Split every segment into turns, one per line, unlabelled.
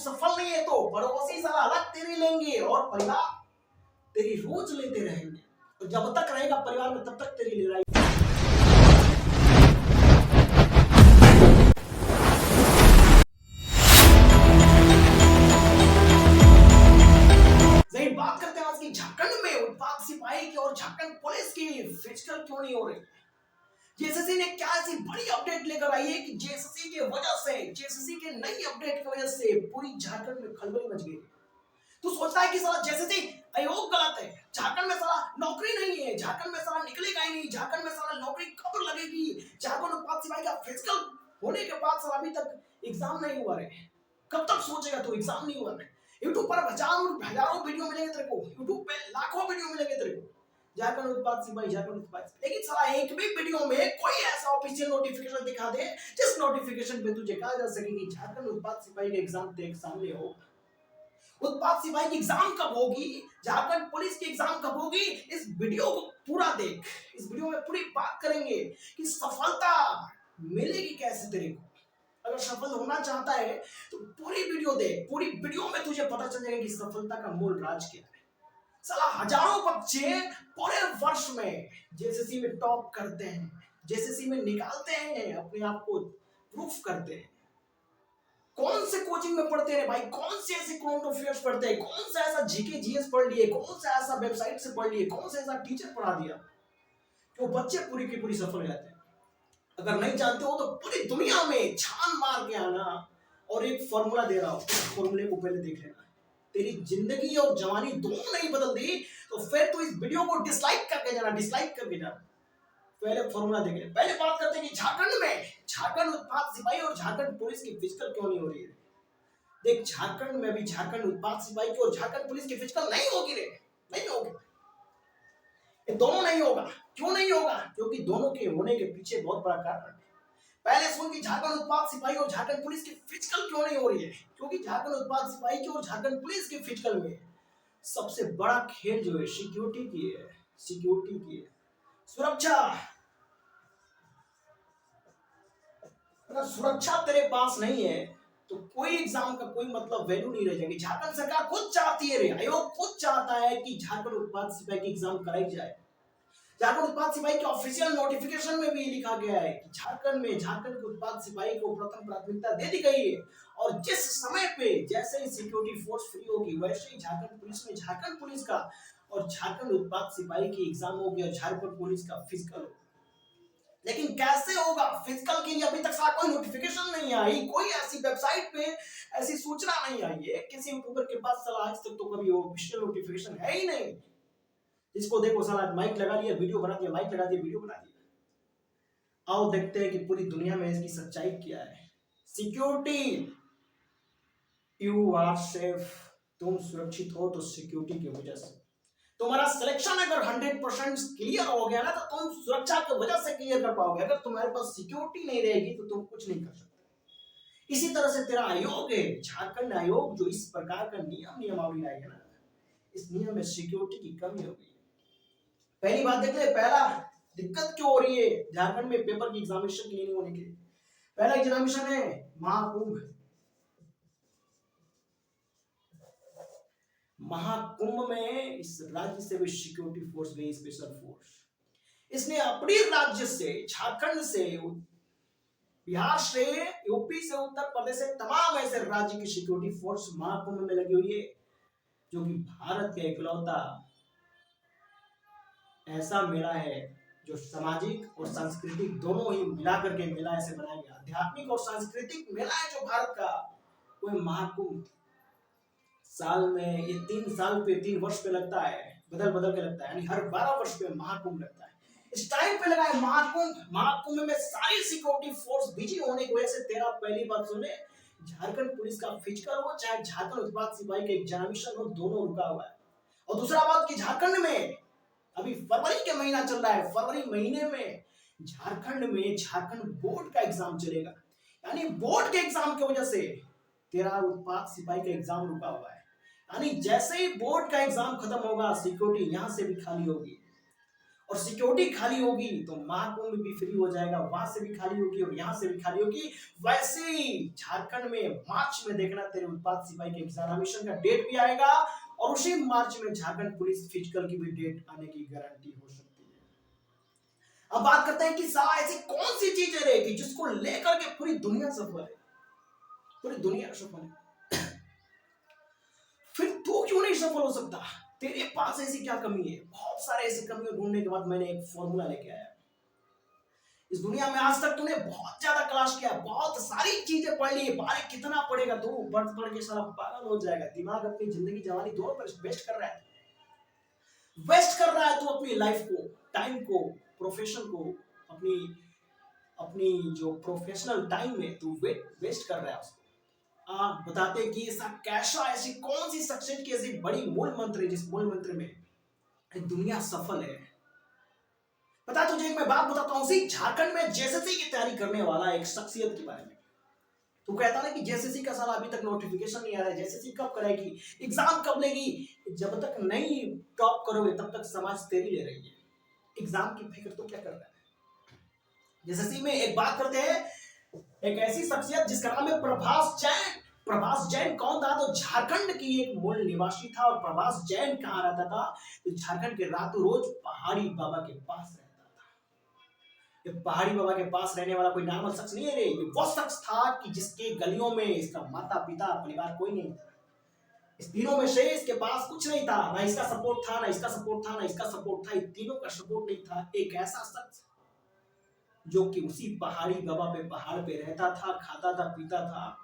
सफल नहीं है तो पड़ोसी साला अलग तेरी लेंगे और परिवार तेरी रोज लेते रहेंगे, और जब तक रहेगा परिवार में तब तक तेरी लड़ाई। बात करते हैं आज की झारखंड में उत्पाद सिपाही की और झारखंड पुलिस की फिजिकल क्यों नहीं हो रही। जेएसएससी ने क्या ऐसी बड़ी अपडेट लेकर आई है कि जेएसएससी के वजह से, जेएसएससी के नई अपडेट की वजह से पूरी झारखंड में खलबली मच गई। तू सोचता है कि साला जेएसएससी आयोग गलत है, झारखंड में साला नौकरी नहीं है, झारखंड में साला निकलेगा ही नहीं, झारखंड में साला नौकरी कब लगेगी। झारखंड उत्पाद सिपाही का फिजिकल होने के बाद साला अभी तक एग्जाम नहीं हुआ है। कब तक सोचेगा तू, एग्जाम नहीं हुआ है। यूट्यूब पर हजारों वीडियो मिलेंगे तेरे को, यूट्यूब पे लाखों वीडियो मिलेंगे तेरे को झारखंड उत्पाद सिपाही, झारखंड उत्पाद सिपाही। लेकिन साला एक भी वीडियो में कोई ऐसा ऑफिशियल नोटिफिकेशन दिखा दे जिस नोटिफिकेशन पे तुझे कहा जा सके कि झारखंड उत्पाद सिपाही का एग्जाम तेरे सामने हो। उत्पाद सिपाही की एग्जाम कब होगी, झारखंड पुलिस की एग्जाम कब होगी, इस वीडियो को पूरा देख। इस वीडियो में पूरी बात करेंगे कि सफलता मिलेगी कैसे तेरे को। अगर सफल होना चाहता है तो पूरी वीडियो देख, पूरी वीडियो में तुझे पता चल जाएगा कि सफलता का मूल राज क्या है। साला हजारों बच्चे पूरे वर्ष में जेएसएससी में टॉप करते हैं, जेएसएससी में निकालते हैं, अपने आप को प्रूफ करते हैं। कौन से कोचिंग में पढ़ते हैं भाई, कौन से ऐसे करंट अफेयर्स पढ़ते हैं, कौन सा ऐसा जीके जीएस पढ़ लिए, कौन सा ऐसा वेबसाइट से पढ़ लिए, कौन सा ऐसा टीचर पढ़ा दिया कि वो बच्चे पूरी की पूरी सफल हो जाते हैं। अगर नहीं जानते हो तो पूरी दुनिया में छान मार के आना, और एक फॉर्मूला दे रहा हूं, फॉर्मूले को पहले देख लेना। तेरी जिंदगी और जवानी दोनों नहीं बदल दी तो फिर तू इस वीडियो को डिसलाइक करके जाना, डिसलाइक करके जाना। पहले फॉर्मूला देख ले। पहले बात करते हैं कि झारखंड में झारखंड उत्पाद सिपाही और झारखंड पुलिस की फिजिकल क्यों नहीं हो रही है। देख, झारखंड में भी झारखंड उत्पाद सिपाही की और झारखंड पुलिस की फिजिकल नहीं होगी रे, नहीं होगी। ये दोनों नहीं होगा। क्यों नहीं होगा? क्योंकि दोनों के होने के पीछे बहुत बड़ा कारण है। पहले सुन कि झारखंड उत्पाद सिपाही और झारखंड पुलिस की फिजिकल क्यों नहीं हो रही है। क्योंकि झारखंड उत्पाद सिपाही की और झारखंड पुलिस की फिजिकल में सबसे बड़ा खेल जो है सिक्योरिटी की है, सिक्योरिटी की है, सुरक्षा। अगर सुरक्षा तेरे पास नहीं है तो कोई एग्जाम का कोई मतलब वैल्यू नहीं रह जाएगी। झारखंड सरकार खुद चाहती है रे, आयोग खुद चाहता है कि झारखंड उत्पाद सिपाही की एग्जाम कराई जाए। झारखंड उत्पाद सिपाही के ऑफिशियल नोटिफिकेशन में भी लिखा गया है कि झारखंड में झारखंड के उत्पाद सिपाही को प्रथम प्राथमिकता दे दी गई है, और जिस समय पे जैसे ही सिक्योरिटी फोर्स फ्री होगी वैसे ही झारखंड पुलिस में झारखंड पुलिस का और झारखंड उत्पाद सिपाही की एग्जाम होगी और झारखंड पुलिस का फिजिकल होगा। लेकिन कैसे होगा? फिजिकल के लिए अभी तक सारा कोई नोटिफिकेशन नहीं आई, कोई ऐसी वेबसाइट पे ऐसी सूचना नहीं आई है, किसी यूट्यूबर के पास साला आज तक तो कभी ऑफिशियल नोटिफिकेशन है ही नहीं। जिसको देखो साला माइक लगा लिया, वीडियो बना दिया, माइक लगा दिया, वीडियो बना दिया। आओ देखते हैं कि पूरी दुनिया में इसकी सच्चाई क्या है। सिक्योरिटी, यू आर सेफ, तुम सुरक्षित हो तो सिक्योरिटी की वजह से। तुम्हारा सिलेक्शन अगर 100% क्लियर हो गया ना तो तुम सुरक्षा की वजह से क्लियर कर पाओगे। अगर तुम्हारे पास सिक्योरिटी नहीं रहेगी तो तुम कुछ नहीं कर सकते। इसी तरह से तेरा आयोग है, झारखंड आयोग, जो इस प्रकार का नियमावली लाएगा ना, इस नियम में सिक्योरिटी की कमी होगी। पहली बात देख ले, पहला दिक्कत क्यों हो रही है झारखंड में पेपर की एग्जामिनेशन के लिए नहीं होने के। पहला एग्जामिनेशन है महाकुंभ। महाकुंभ में इस राज्य से भी सिक्योरिटी फोर्स गई, स्पेशल फोर्स। इसने अपने राज्य से, झारखंड से, बिहार से, यूपी से, उत्तर प्रदेश से, तमाम ऐसे राज्य की सिक्योरिटी फोर्स महाकुंभ में लगी हुई है, जो कि भारत का इकलौता ऐसा मेला है जो सामाजिक और सांस्कृतिक दोनों ही मिलाकर के मेला ऐसे बनाया गया। आध्यात्मिक और सांस्कृतिक मेला है जो भारत का, कोई महाकुंभ। साल में ये 3 वर्ष पे लगता है, बदल बदल के लगता है, यानी हर 12 वर्ष पे महाकुंभ लगता है। इस टाइम पे लगा है महाकुंभ। महाकुंभ में सारी सिक्योरिटी फोर्स बिजी होने की वजह से तेरा पहली बात सुने, झारखंड पुलिस का फिजिकल हो चाहे झारखंड उत्पाद सिपाही का एग्जामिनेशन हो, दोनों रुका हुआ है। और दूसरा बात कि झारखंड में अभी फरवरी के महीना चल रहा है, फरवरी महीने में झारखंड में झारखंड बोर्ड का एग्जाम चलेगा, यानी बोर्ड के एग्जाम की वजह से तेरा उत्पाद सिपाही का एग्जाम रुका हुआ है। यानी जैसे ही बोर्ड का एग्जाम खत्म होगा सिक्योरिटी यहां से भी खाली होगी। और सिक्योरिटी खाली होगी तो महाकुंभ भी फ्री हो जाएगा, वहां से भी खाली होगी और यहाँ से भी खाली होगी। वैसे ही झारखंड में मार्च में देखना तेरे उत्पाद सिपाही के एग्जामिनेशन का डेट भी आएगा और उसी मार्च में झारखंड पुलिस फिजिकल की भी डेट आने की गारंटी हो सकती है। अब बात करते हैं कि साला ऐसी कौन सी चीज रहेगी जिसको लेकर के पूरी दुनिया सफल है, पूरी दुनिया सफल है, फिर तू क्यों नहीं सफल हो सकता? तेरे पास ऐसी क्या कमी है? बहुत सारे ऐसी कमियां ढूंढने के बाद मैंने एक फॉर्मूला लेके आया। इस दुनिया में आज तक तूने बहुत ज्यादा क्लास किया, बहुत सारी चीजें पढ़ ली, बारे कितना पढ़ेगा तू? पढ़ के सारा पागल हो जाएगा। दिमाग अपनी जिंदगी जवानी दोनों पर वेस्ट कर रहा है, वेस्ट कर रहा है तू अपनी लाइफ को, टाइम को, प्रोफेशन को, अपनी अपनी जो प्रोफेशनल टाइम है तू वेस्ट कर रहा है उसको। आप बताते कि ऐसा कैसा, ऐसी कौन सी सक्सेस की ऐसी बड़ी मूल मंत्र है जिस मूल मंत्र में दुनिया सफल है। पता तुझे एक मैं बात बताता हूं, उसी झारखंड में जेएसएससी की तैयारी करने वाला एक शख्सियत के बारे में। तू कहता ना कि जेएसएससी का साला अभी तक नोटिफिकेशन नहीं आ रहा है, जेएसएससी कब कराएगी, एग्जाम कब लेगी? जब तक नहीं टॉप करोगे तब तक समाज तेरी ले रही है। एग्जाम की फिक्र तो क्या कर रहा है? जेएसएससी में एक बात करते हैं, एक ऐसी शख्सियत जिसका नाम है प्रभास जैन। प्रभास जैन कौन था? तो झारखंड की एक मूल निवासी था। और प्रभास जैन कहाँ रहता था? तो झारखंड के रातों रोज पहाड़ी बाबा के पास रहता था। ये पहाड़ी बाबा के पास रहने वाला कोई नॉर्मल शख्स नहीं है रे, ये वो शख्स था कि जिसके गलियों में इसका माता पिता परिवार कोई नहीं था। इस तीनों में से इसके पास कुछ नहीं था, ना इसका सपोर्ट था, ना इसका सपोर्ट था, ना इसका सपोर्ट था। इन तीनों का सपोर्ट नहीं था। एक ऐसा शख्स जो कि उसी पहाड़ी बाबा पे, पहाड़ पे रहता था, खाता था, पीता था,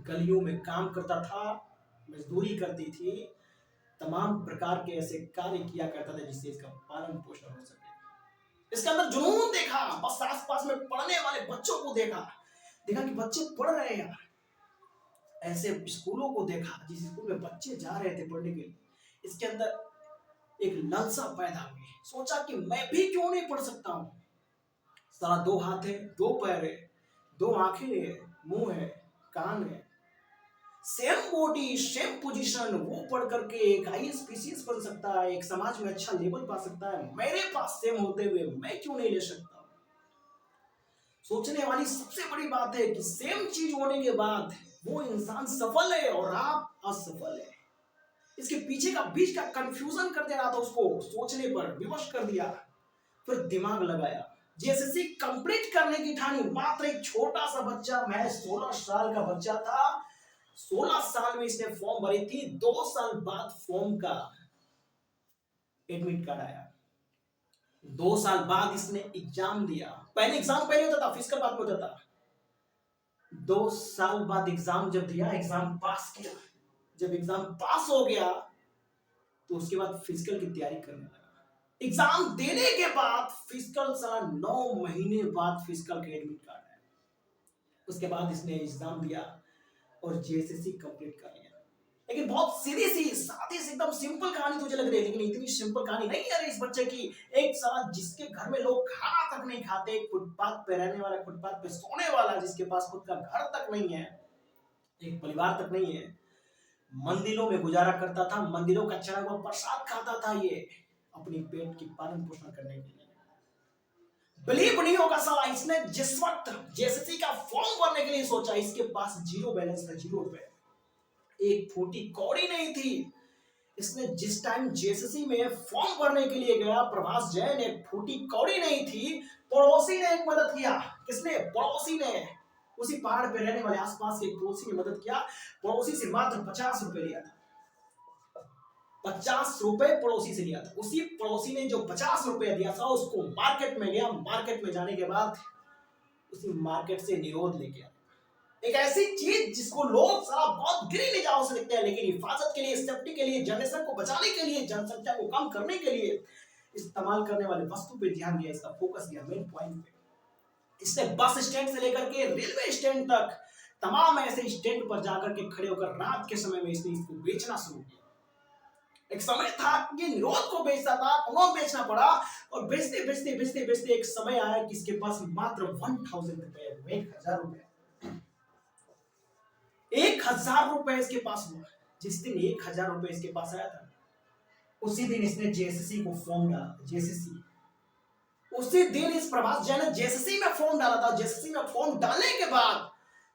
गलियों में काम करता था, मजदूरी करती थी, तमाम प्रकार के ऐसे कार्य किया करता था जिससे इसका पालन पोषण हो सके। इसके अंदर जुनून देखा, बस आसपास में पढ़ने वाले बच्चों को देखा, देखा कि बच्चे पढ़ रहे हैं यार। ऐसे स्कूलों को देखा जिस स्कूल में बच्चे जा रहे थे पढ़ने के लिए, इसके अंदर एक लालसा पैदा हुई। सोचा कि मैं भी क्यों नहीं पढ़ सकता हूँ। सारा दो हाथ है, दो पैर है, दो आंखें है, मुंह है, कान है, सेम बॉडी सेम पोजीशन, वो पढ़ करके एक आईएएस पीसीएस बन सकता है, एक समाज में अच्छा लेवल पा सकता है। मेरे पास सेम होते हुए मैं क्यों नहीं ले सकता? सोचने वाली सबसे बड़ी बात है कि सेम चीज होने के बाद वो इंसान सफल है और आप असफल है। इसके पीछे का बीच का कंफ्यूजन कर दे रहा था, उसको सोचने पर विवश कर दिया, फिर दिमाग लगाया, जेएसएससी कंप्लीट करने की ठानी। मात्र एक छोटा सा बच्चा, मैं 16 साल का बच्चा था, 16 साल में इसने फॉर्म भरी थी। 2 साल बाद फॉर्म का एडमिट कार्ड आया। 2 साल बाद इसने एग्जाम दिया। पहले एग्जाम पहले होता था, फिजिकल बाद में होता था। 2 साल बाद एग्जाम जब दिया, एग्जाम पास किया। जब एग्जाम पास हो गया तो उसके बाद फिजिकल की तैयारी करने लगा। एग्जाम देने के बाद फिजिकल, साला 9 महीने बाद फिजिकल का एडमिट कार्ड आया। उसके बाद इसने एग्जाम दिया और जेएसएससी कंप्लीट कर लिया। लेकिन बहुत सीधी सी, सादी सी, एकदम सिंपल कहानी तुझे लग रही है, लेकिन इतनी सिंपल कहानी नहीं है इस बच्चे की। एक साला जिसके घर में लोग खाना तक नहीं खाते, फुटपाथ पे रहने वाला, फुटपाथ पे सोने वाला, जिसके पास खुद का घर तक नहीं है, एक परिवार तक नहीं है, मंदिरों में गुजारा करता था, मंदिरों का चढ़ा हुआ प्रसाद खाता था ये अपनी पेट की पालन पोषण करने के लिए। बिलीव नहीं होगा साला, इसने जिस वक्त जेएसएससी का फॉर्म भरने के लिए सोचा, इसके पास जीरो बैलेंस था, 0 रुपए, एक फूटी कौड़ी नहीं थी। इसने जिस टाइम जेएसएससी में फॉर्म भरने के लिए गया, प्रभास जैन, एक फूटी कौड़ी नहीं थी। पड़ोसी ने एक मदद किया। किसने? पड़ोसी ने, उसी पहाड़ पे रहने वाले आसपास के पड़ोसी ने मदद किया। पड़ोसी से मात्र 50 रुपए लिया था। 50 रुपए पड़ोसी से लिया था। उसी पड़ोसी ने जो 50 रुपए दिया था, उसको मार्केट में गया, मार्केट में जाने के बाद उसी मार्केट से निरोध लेके आया। एक ऐसी चीज जिसको लोग सारा बहुत गिरी निगाहों से देखते हैं, लेकिन हिफाजत के लिए, सेफ्टी के लिए, जनरेशन को बचाने के लिए, जनसंख्या को कम करने के लिए इस्तेमाल करने वाले वस्तु पे ध्यान दिया, इसका फोकस दिया मेन पॉइंट पे। इसने बस स्टैंड से लेकर के रेलवे स्टैंड तक तमाम ऐसे स्टैंड पर जाकर के खड़े होकर रात के समय में इसने इसको बेचना शुरू किया। एक समय था कि निरोध को बेचता था, उन्होंने बेचना पड़ा, और बेचते बेचते बेचते बेचते एक समय आया कि इसके पास मात्र 1000 रुपए, 1000 रुपए, 1000 रुपए इसके पास हुआ। जिस दिन 1000 रुपए इसके पास आया था, उसी दिन इसने जेएसएससी को फॉर्म डाला, जेएसएससी। उसी दिन इस प्रभास जैन ने जेएसएससी में फॉर्म डाला था। जेएसएससी में फॉर्म डालने के बाद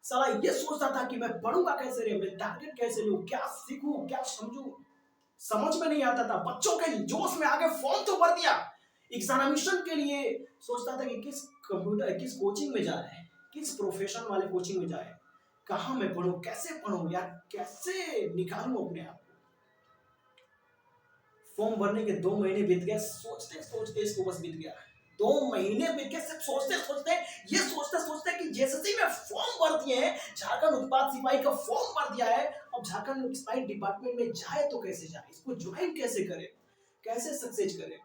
साला ये सोचता था कि मैं पढ़ूंगा कैसे रे, मैं टारगेट कैसे लूं, क्या सीखूं, क्या समझूं, समझ में नहीं आता था। बच्चों के जोश में आगे फॉर्म तो भर दिया एग्जामिनेशन के लिए। सोचता था कि किस कंप्यूटर, किस कोचिंग में जाए, किस प्रोफेशन वाले कोचिंग में जाए, कहाँ मैं पढ़ूं, कैसे पढ़ूं यार, कैसे निकालूं अपने आप। फॉर्म भरने के 2 महीने बीत गए, सोचते सोचते इसको बस बीत गया 2 महीने बीत गए, सिर्फ सोचते सोचते, ये सोचते सोचते कि जेएसएससी में फॉर्म भर दिए हैं, झारखंड उत्पाद सिपाही का फॉर्म भर दिया है, अब झारखंड सिपाही डिपार्टमेंट में जाए तो कैसे जाए, इसको ज्वाइन कैसे करे, कैसे सक्सेस करे।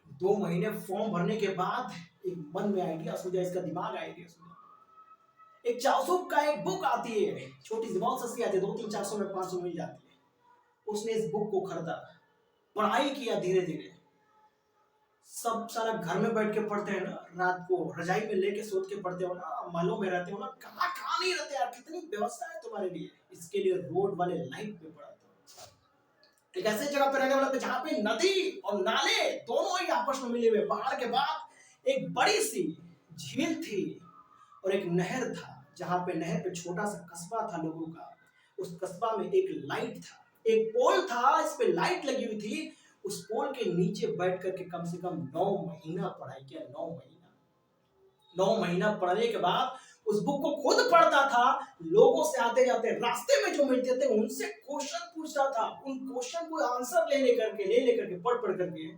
2 महीने फॉर्म भरने के बाद एक मन में आइडिया सूझा, इसका दिमाग आइडिया सूझा। एक 400 का एक बुक आती है, छोटी सी, बहुत सस्ती आती है, 200-300-400 में 500 मिल जाती है। उसने इस बुक को खरीदा, पढ़ाई किया धीरे धीरे। सब सारा घर में बैठ के पढ़ते हैं ना, रात को रजाई में लेके सोच के पढ़ते हो ना, महलों में रहते हो ना, कहाँ कहाँ नहीं रहते यार, कितनी व्यवस्था है तुम्हारे लिए। इसके लिए रोड वाले लाइट पे पढ़ाते हो, एक ऐसे जगह पे रहने वाला पे जहाँ पे नदी और नाले दोनों ही आपस में मिले हुए। पहाड़ के बाद एक बड़ी सी झील थी और एक नहर था, जहाँ पे नहर पे छोटा सा कस्बा था लोगों का। उस कस्बा में एक लाइट था, एक पोल था, इस पे लाइट लगी हुई थी। उस पोल के नीचे बैठ करके कम से कम 9 महीना पढ़ाई किया। 9 महीना पढ़ने के बाद उस बुक को खुद पढ़ता था, लोगों से आते जाते रास्ते में जो मिलते थे उनसे क्वेश्चन पूछता था, उन क्वेश्चन को आंसर ले लेकर के पढ़ करके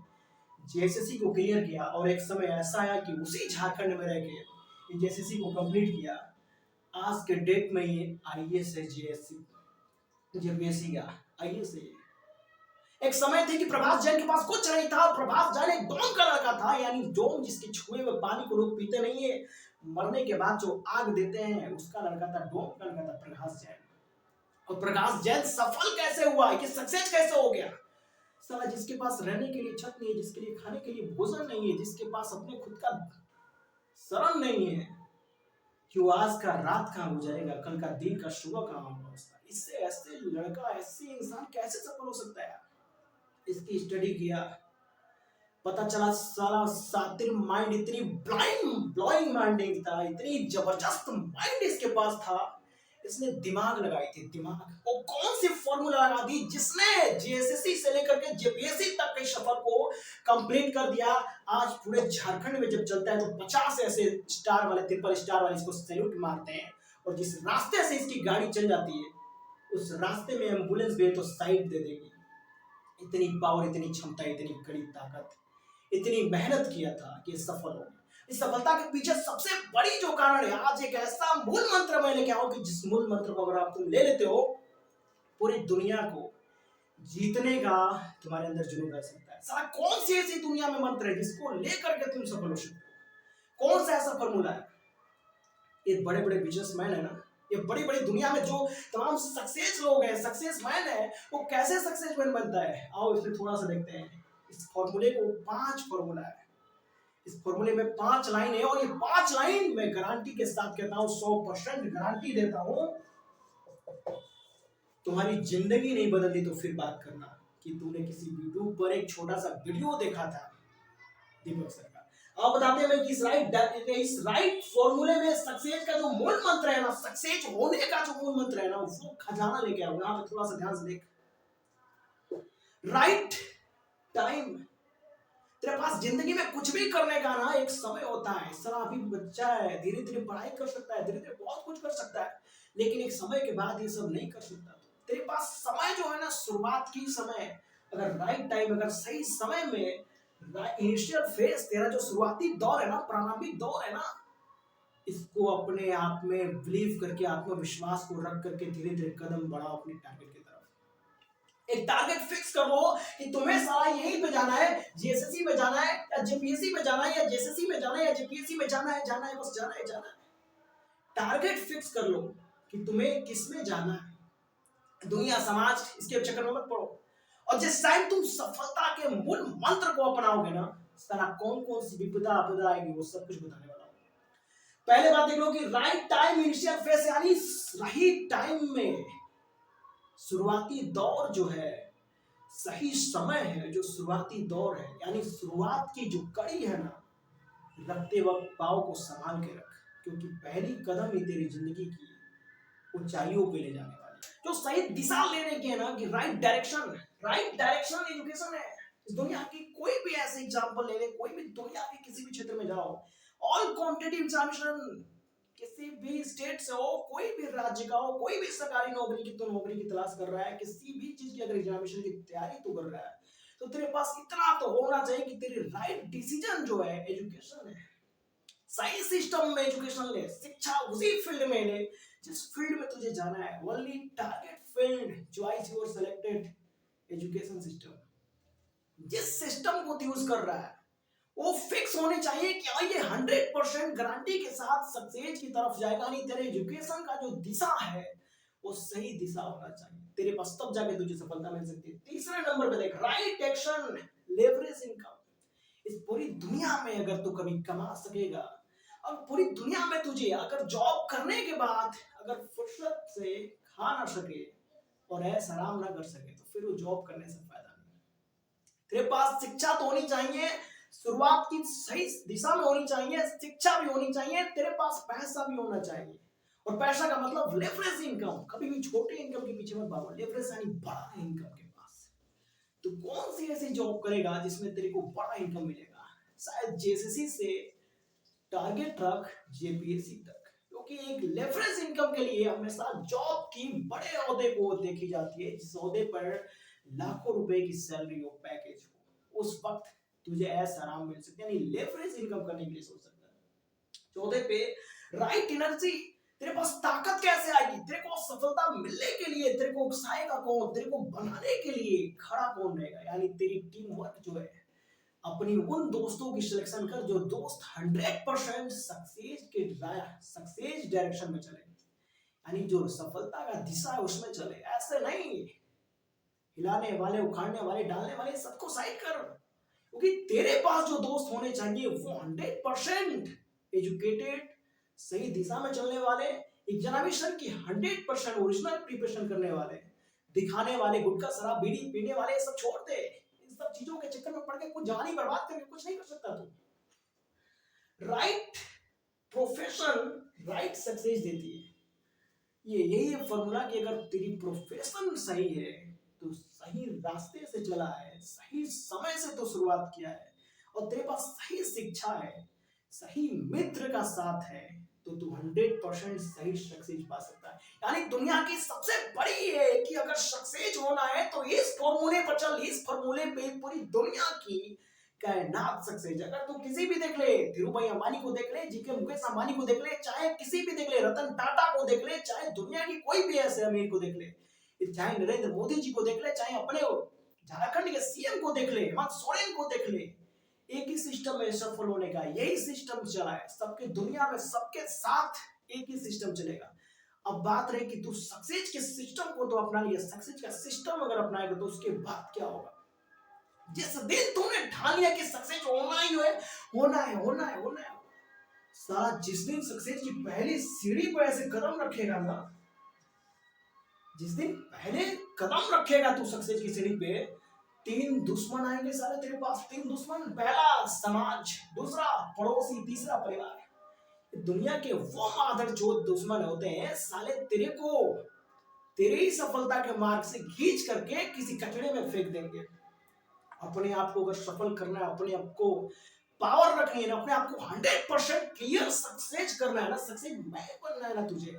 जेएसएससी को क्लियर किया। और एक समय ऐसा आया कि उसी झारखंड में रह के जेएसएससी को कंप्लीट किया। आज के डेट में ये आईएएस है, जेपीएससी का आईएएस है। एक समय थी कि प्रभास जैन के पास कुछ नहीं था। प्रभास जैन एक डोम का लड़का था, यानी डोम जिसके छुए हुए पानी को लोग पीते नहीं है, मरने के बाद जो आग देते हैं, उसका लड़का था, डोम का लड़का था प्रकाश जैन। और प्रकाश जैन सफल कैसे हुआ, कि सक्सेस कैसे हो गया। साला जिसके पास रहने के लिए छत नहीं है, जिसके लिए खाने के लिए भोजन नहीं है, जिसके पास अपने खुद का शरण नहीं है, कि आज का रात कहाँ गुजरेगा, कल का दिन का सुबह कहाँ होगा उसका। इससे ऐसे लड़का, ऐसे इंसान कैसे सफल हो सकता है। इसकी स्टडी किया, पता चला साला सातिर माइंड, इतनी ब्लोइंग माइंडिंग था, इतनी जबरदस्त माइंड इसके पास था। इसने दिमाग लगाई थी, दिमाग। वो कौन सी फॉर्मूला लगा दी जिसने जेएसएससी से लेकर के जेपीएससी तक के सफर को कंप्लीट कर दिया। आज पूरे झारखंड में जब चलता है तो 50 ऐसे स्टार वाले, ट्रिपल स्टार वाले इसको सैल्यूट मारते हैं। और जिस रास्ते से इसकी गाड़ी चल जाती है, उस रास्ते में एम्बुलेंस भी तो साइड दे देगी। इतनी पावर, इतनी क्षमता, इतनी कड़ी ताकत, इतनी मेहनत किया था कि सफल हो गया। इस सफलता के पीछे सबसे बड़ी जो कारण है, आज एक ऐसा मूल मंत्र मैं लेके आऊं कि जिस मूल मंत्र को अगर आप तुम ले लेते हो, पूरी दुनिया को जीतने का तुम्हारे अंदर जुनून रह सकता है। साला कौन सी ऐसी दुनिया में मंत्र है जिसको लेकर के तुम सफल हो सकते हो? कौन सा ऐसा फॉर्मूला है? ये बड़े बड़े बिजनेसमैन है ना, ये बड़ी बड़ी दुनिया में जो तमाम सक्सेस लोग हैं, सक्सेसमैन है, वो कैसे सक्सेसमैन बनता है, आओ इसमें थोड़ा सा देखते हैं। इस फॉर्मूले को 5 फॉर्मूला है। इस फॉर्मूले में 5 लाइन है, और ये 5 लाइन मैं गारंटी के साथ कहता हूं, 100% गारंटी देता हूं। तुम्हारी जिंदगी नहीं बदलती तो फिर बात करना कि तूने किसी यूट्यूब पर एक छोटा सा वीडियो देखा था दीपक सर का। अब बताते हैं कि इस राइट फॉर्मूले में सक्सेस का जो मूल मंत्र है ना, सक्सेस होने का जो मूल मंत्र है ना, वो खजाना लेके आओ। यहाँ पे थोड़ा सा ध्यान से देख, राइट टाइम। तेरे पास जिंदगी में कुछ भी करने का ना एक समय होता है। सर अभी बच्चा है, धीरे धीरे पढ़ाई कर सकता है, धीरे धीरे बहुत कुछ कर सकता है, लेकिन एक समय के बाद ये सब नहीं कर सकता। तेरे पास समय जो है ना, शुरुआत की समय, अगर राइट टाइम, अगर सही समय में, इनिशियल फेज, तेरा जो शुरुआती दौर है ना, प्रारंभिक दौर है ना, इसको अपने आप में बिलीव करके, आत्मविश्वास को रख करके धीरे धीरे कदम बढ़ाओ अपने टारगेट की तरफ। एक टारगेट फिक्स कर लो कि तुम्हें सारा यहीं पे जाना है, जेएसएससी में जाना है, या जेपीएससी में जाना है, या जेएसएससी में जाना है, या जेपीएससी में जाना है, बस जाना है, जाना है। टारगेट फिक्स कर लो कि तुम्हें किसमें जाना है। दुनिया, समाज, इसके चक्कर में मत पड़ो। और जिस टाइम तुम सफलता के मूल मंत्र को अपनाओगे ना, सारा कौन कौन सी विपदा आपदा आएगी वो सब कुछ बताने वाला हूं। पहले बात देख लो कि राइट टाइम, इनिशियल फेज, यानी सही टाइम में शुरुआती दौर जो है, सही समय है जो शुरुआती दौर है, यानी शुरुआत की जो कड़ी है ना, रखते वक्त पाँव को संभाल के रख, क्योंकि पहली कदम ही तेरी जिंदगी की ऊंचाइयों पे ले जाने वाली है। जो सही दिशा लेने की है ना, कि राइट डायरेक्शन एजुकेशन है। इस दुनिया की कोई भी ऐसे एग्जांपल ले ले, कोई भी दुनिया के किसी भी क्षेत्र में जाओ, ऑल कॉम्पिटिटिव एग्जामिनेशन, किसी भी स्टेट से हो, कोई भी राज्य का हो, कोई भी सरकारी नौकरी की तो नौकरी की तलाश कर रहा है, किसी भी चीज की अगर एग्जामिनेशन की तैयारी तो कर रहा है, तो तेरे पास इतना तो होना चाहिए कि तेरी राइट डिसीजन जो है एजुकेशन है। सही सिस्टम में एजुकेशन ले, शिक्षा उसी फील्ड में ले जिस फील्ड में तुझे जाना है। Only target field choice your selected education system. जिस सिस्टम को यूज कर रहा है वो फिक्स होने चाहिए कि हाँ ये 100% गारंटी के साथ सक्सेस की तरफ जाएगा। नहीं, तेरे एजुकेशन का जो दिशा है वो सही दिशा होना चाहिए तेरे पास, तब जाके तुझे सफलता मिल सकती है। तीसरे नंबर पे देख, राइट एक्शन लेवरेज इनकम। इस पूरी दुनिया में अगर तू कभी कमा सकेगा, अब पूरी दुनिया में तुझे अगर जॉब करने के बाद अगर फुर्सत से खा ना सके और ऐसा आराम ना कर सके, तो फिर वो जॉब करने से फायदा नहीं। तेरे पास शिक्षा तो होनी चाहिए, शुरुआत की सही दिशा में होनी चाहिए, शिक्षा भी होनी चाहिए, तेरे पास पैसा भी होना चाहिए। और पैसा का मतलब लेवरेज इनकम। कभी भी छोटे इनकम के पीछे मत भागो, लेवरेज यानी बड़ा इनकम के पास। तो कौन सी ऐसी जॉब करेगा जिसमें तेरे को बड़ा इनकम मिलेगा? शायद जेसीसी से टारगेट रख जेपीएससी तक, क्योंकि एक लेवरेज इनकम के लिए हमेशा जॉब की बड़े ओहदे को देखी जाती है, जिस ओहदे पर लाखों रुपए की सैलरी हो, पैकेज हो, उस वक्त तुझे ऐसा आराम मिल सकता है। यानी लेवरेज इनकम करने के लिए सोच सकता है। चौथे पे, राइट एनर्जी। तेरे पास ताकत कैसे आएगी? तेरे को सफलता मिलने के लिए तेरे को उकसाएगा कौन? तेरे को बनाने के लिए खड़ा कौन रहेगा? यानी तेरी टीम वर्क जो है, अपनी उन दोस्तों की सिलेक्शन कर जो दोस्त 100% सक्सेस डायरेक्शन में चले, यानी जो सफलता का दिशा है उसमें चले। ऐसे नहीं हिलाने वाले, उखाड़ने वाले, डालने वाले, सबको साइड कर। क्योंकि तेरे पास जो दोस्त होने चाहिए वो 100% एजुकेटेड, सही दिशा में चलने वाले, एग्जामिनेशन की 100% ओरिजिनल प्रिपरेशन करने वाले। दिखाने वाले, गुटखा शराब बीड़ी पीने वाले सब छोड़ दे। इन सब चीजों के चक्कर में पड़ के कुछ जवानी बर्बाद करके कुछ नहीं कर सकता तू। राइट प्रोफेशन राइट सक्सेस देती है। ये यही फॉर्मूला कि अगर तेरी प्रोफेशन सही है, तो सही रास्ते से चला है, सही समय से तो शुरुआत किया है, और तेरे पास सही शिक्षा है, सही मित्र का साथ है, तो तू 100% सही सक्सेस पा सकता है। यानी दुनिया की सबसे बड़ी है कि अगर सक्सेस होना है तो इस फॉर्मूले पर चल। इस फॉर्मूले पे पूरी दुनिया की कायनात सक्सेस। अगर तू किसी भी देख ले, धीरूभाई अंबानी को देख ले, जीके मुकेश अंबानी को देख ले, चाहे किसी भी देख ले, रतन टाटा को देख ले, चाहे दुनिया की कोई भी ऐसे अमीर को देख ले, चाहे नरेंद्र मोदी जी को देख ले, चाहे अपने झारखंड के सीएम को देख ले, हेमंत सोरेन को देख ले, एक ही सिस्टम है सफल होने का। यही सिस्टम चला है सबके दुनिया में, सबके साथ एक ही सिस्टम चलेगा। अब बात रही कि तू सक्सेस के सिस्टम को तो अपना लिया, सक्सेस का सिस्टम अगर अपनाएगा तो उसके बाद क्या होगा? जिस दिन तूने ठान लिया कि सक्सेस होना ही है, होना है, होना है, होना है, साला जिस दिन सक्सेस की पहली सीढ़ी पर ऐसे कदम रखेगा ना, जिस दिन पहले कदम रखेगा तू सक्सेस की सीढ़ी पे, 3 दुश्मन आएंगे साले तेरे पास। 3 दुश्मन, पहला समाज, दूसरा पड़ोसी, तीसरा परिवार। दुनिया के वो मादरचोद दुश्मन होते हैं साले, तेरे को तेरे ही सफलता के मार्ग से खींच करके किसी कचड़े में फेंक देंगे। अपने आप को अगर सफल करना है, अपने आप को पावर रखनी है ना, अपने आप को 100% क्लियर सक्सेस करना है ना, सक्सेस मैं बनना है ना तुझे,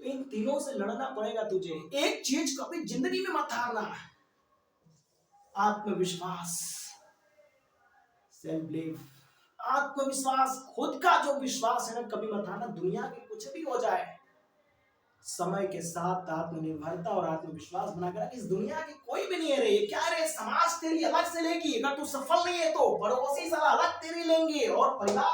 तो इन तीनों से लड़ना पड़ेगा तुझे। एक चीज कभी जिंदगी में मत हारना, आत्मविश्वास, सेल्फ बिलीफ। आत्मविश्वास, खुद का जो विश्वास है ना, कभी मत हारना। दुनिया के कुछ भी हो जाए, समय के साथ आत्मनिर्भरता और आत्मविश्वास बनाकर इस दुनिया की कोई भी नहीं है रे। क्या रे, समाज तेरी अलग से लेगी, अगर तू सफल नहीं है तो पड़ोसी साला अलग तेरी लेंगे, और परिवार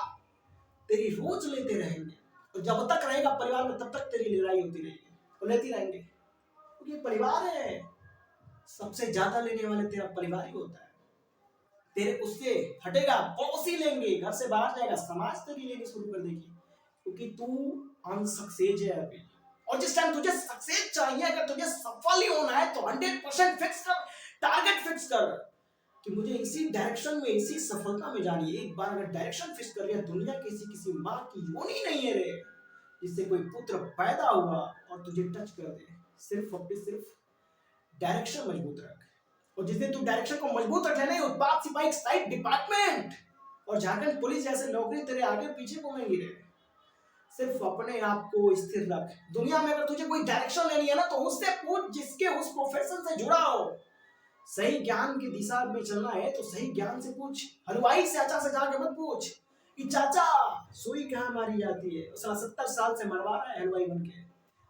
तेरी रोज लेते रहेंगे। और जब तक रहेगा परिवार में तब तक तेरी लड़ाई होती रहेगी, और लेती रहेंगे, क्योंकि परिवार है, सबसे ज्यादा लेने वाले तेरा परिवार ही होता है। तेरे उससे हटेगा पड़ोसी लेंगे, घर से बाहर जाएगा समाज तेरी लेनी शुरू कर देगी, क्योंकि तू अनसक्सेस है अभी। और जिस टाइम तुझे सक्सेस चाहिए, अगर तुझे सफल ही होना है, तो 100% फिक्स कर टारगेट फिक्स कर कि मुझे इसी डायरेक्शन में, इसी सफलता में जानी है। एक बार अगर डायरेक्शन फिक्स कर लिया, दुनिया किसी किसी माँ की योनी नहीं है रे जिससे कोई पुत्र पैदा हुआ और तुझे टच कर दे। सिर्फ अपनी सिर्फ डायरेक्शन मजबूत रख, और जिस दिन तू डायरेक्शन को मजबूत रख लेना, उत्पाद सिपाही साइड डिपार्टमेंट और झारखंड पुलिस जैसे नौकरी तेरे आगे पीछे घूमेंगी रे। सिर्फ अपने आप को स्थिर रख। दुनिया में अगर तुझे कोई डायरेक्शन लेनी है ना, तो उससे पूछ जिसके उस प्रोफेशन से जुड़ा हो। सही ज्ञान की दिशा में चलना है तो सही ज्ञान से पूछ। हलवाई से चाचा से जाके मत पूछ कि चाचा सुई कहाँ मारी जाती है, साला 70 साल से मरवा रहा है हलवाई बन के।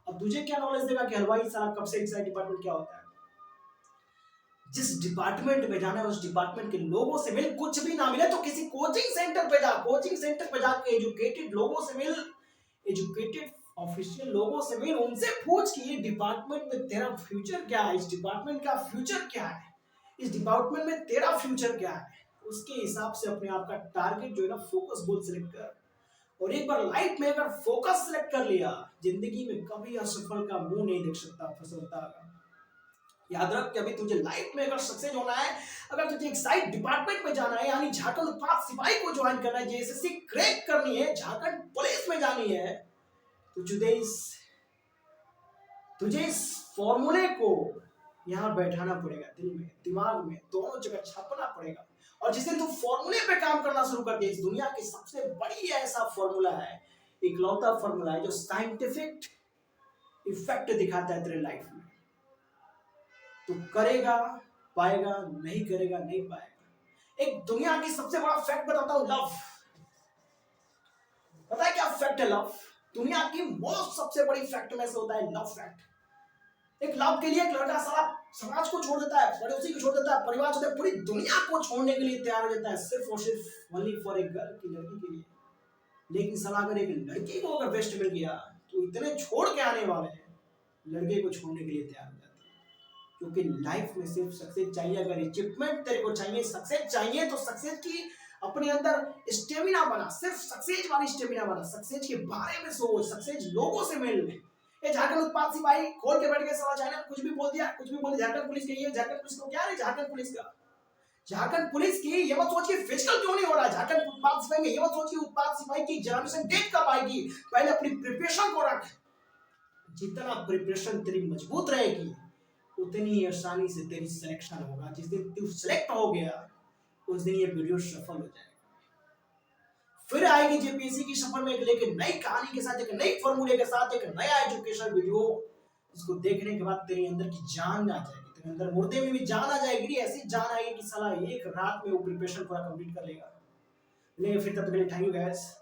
अब तुझे क्या नॉलेज देगा कि हलवाई साला कब से एक्साइड डिपार्टमेंट क्या होता है। जिस डिपार्टमेंट में जाना है उस डिपार्टमेंट के लोगों से मिल। कुछ भी ना मिले तो किसी कोचिंग सेंटर पे जा, कोचिंग सेंटर पे जाके एजुकेटेड लोगों से मिल, एजुकेटेड ऑफिशियल लोगों से मिल। उनसे पूछ कि ये डिपार्टमेंट में तेरा फ्यूचर क्या है, इस डिपार्टमेंट का फ्यूचर क्या है, इस डिपार्टमेंट में तेरा फ्यूचर क्या है। उसके हिसाब से अपने आप का टारगेट जो है ना, फोकस गोल सिलेक्ट कर। और एक बार लाइफ में अगर फोकस सिलेक्ट कर लिया, जिंदगी में कभी असफल का मुंह नहीं देख सकता सफलता का। याद रख कि अभी तुझे लाइफ में अगर सक्सेस होना है, अगर तुझे एक साइड डिपार्टमेंट में जाना है, यानी झारखंड उत्पाद सिपाही को ज्वाइन करना है, जेएसएससी क्रैक करनी है, झारखंड पुलिस में जानी है, तो तुझे इस फॉर्मूले को यहाँ बैठाना पड़ेगा, दिल में दिमाग में दोनों जगह छापना पड़ेगा। और जिस दिन तू फॉर्मूले पे काम करना शुरू कर दे, इस दुनिया की सबसे बड़ी ऐसा फॉर्मूला है, इकलौता फॉर्मूला है जो साइंटिफिक इफेक्ट दिखाता है तेरे लाइफ में। तू करेगा पाएगा, नहीं करेगा नहीं पाएगा। एक दुनिया की सबसे बड़ा फैक्ट बताता हूं, लव। पता है क्या फैक्ट है लव? दुनिया की मोस्ट सबसे बड़ी फैक्ट में से होता है लव फैक्ट। एक लव के लिए एक लड़का सारा समाज को छोड़ देता है, पड़ोसी को छोड़ देता है, परिवार छोड़ देता है, पूरी दुनिया को छोड़ने के लिए तैयार हो जाता है, सिर्फ और सिर्फ ओनली फॉर एक गर्ल की, लड़की के लिए। लेकिन साला अगर एक लड़की को अगर बेस्ट मिल गया तो इतने छोड़ के आने वाले हैं, लड़के को छोड़ने के लिए तैयार हो जाते हैं। क्योंकि लाइफ में सिर्फ सक्सेस चाहिए। अगर अचीवमेंट तेरे को चाहिए, सक्सेस चाहिए, तो सक्सेस की अपने अंदर स्टेमिना बना, सिर्फ सक्सेस वाली स्टेमिना बना। सक्सेस के बारे में सोच, सक्सेस लोगों से मिल। ये झारखंड उत्पाद सिपाही खोल के बैठ गए सारा चैनल, कुछ भी बोल दिया, कुछ भी बोल दिया। झारखंड पुलिस के, ये झारखंड पुलिस को क्या है, झारखंड पुलिस का, झारखंड पुलिस की ये मत सोच के फिजिकल क्यों नहीं हो रहा है। झारखंड उत्पाद सिपाही में ये मत सोच के उत्पाद सिपाही की एग्जामिनेशन डेट कब आएगी। पहले अपनी प्रिपरेशन को रख। जितना प्रिपरेशन तेरी मजबूत रहेगी, उतनी ही आसानी से तेरी सिलेक्शन होगा। जिस दिन तू सिलेक्ट हो गया, उस दिन ये वीडियो सफल हो जाएगा। फिर आएगी जेपीएससी की सफर में लेके नई कहानी के साथ, एक नई फॉर्मूले के साथ, एक नया एजुकेशन वीडियो, जिसको देखने के बाद तेरे अंदर की जान आ जाएगी, तेरे अंदर मुर्दे में भी जान आ जाएगी। ऐसी जान आएगी कि साला एक रात में वो प्रिपरेशन पूरा कंप्लीट कर लेगा। लेकिन फिर तब तक के लिए थैंक यू गाइस।